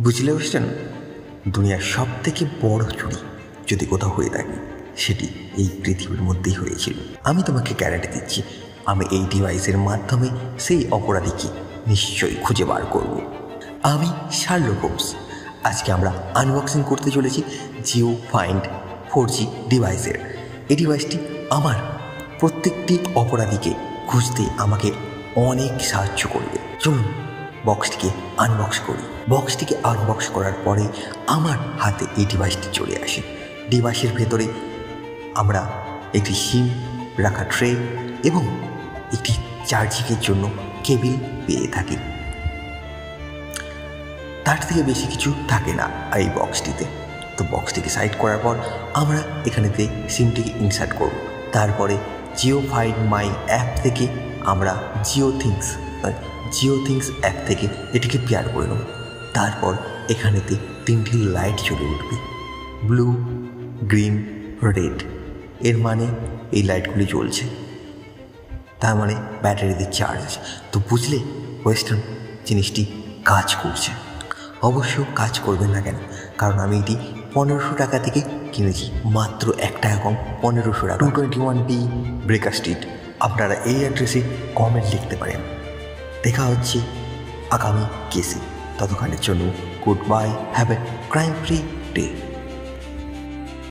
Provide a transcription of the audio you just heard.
বুঝলে ওয়েস্টার্ন, দুনিয়ার সব থেকে বড় চুরি যদি কোথাও হয়ে থাকে সেটি এই পৃথিবীর মধ্যেই হয়েছিল। আমি তোমাকে গ্যারান্টি দিচ্ছি, আমি এই ডিভাইসের মাধ্যমে সেই অপরাধীকে নিশ্চয়ই খুঁজে বার করব। আমি শার্লক হোমস। আজকে আমরা আনবক্সিং করতে চলেছি জিও ফাইন্ড 4G ডিভাইসের। এই ডিভাইসটি আমার প্রত্যেকটি অপরাধীকে খুঁজতে আমাকে অনেক সাহায্য করবে। চলুন বক্সটিকে আনবক্স করি। বক্সটিকে আনবক্স করার পরে আমার হাতে এই ডিভাইসটি চলে আসে। ডিভাইসের ভেতরে আমরা একটি সিম রাখা ট্রে এবং একটি চার্জিংয়ের জন্য কেবিল পেয়ে থাকি। তার থেকে বেশি কিছু থাকে না এই বক্সটিতে। তো বক্সটিকে সাইড করার পর আমরা এখানেতে সিমটিকে ইনসার্ট করব। তারপরে জিও ফাইন্ড মাই অ্যাপ থেকে আমরা জিও থিংস অ্যাপ থেকে এটিকে পেয়ার করে নেব। তারপর এখানেতে তিনটি লাইট জ্বলে উঠবে, ব্লু, গ্রিন, রেড। এর মানে এই লাইটগুলি জ্বলছে, তার মানে ব্যাটারিতে চার্জ আছে। তো বুঝলে ওয়েস্টার্ন, জিনিসটি কাজ করছে। অবশ্য কাজ করবেন না কেন, কারণ আমি এটি 1500 টাকা থেকে কিনেছি, মাত্র 1 টাকা কম, 1500 টাকা। 221B breaker street. আপনারা এই অ্যাড্রেসে কমেন্ট লিখতে পারেন। দেখা হচ্ছে আগামী কেসে। ততক্ষণের জন্য good bye, have a crime free day.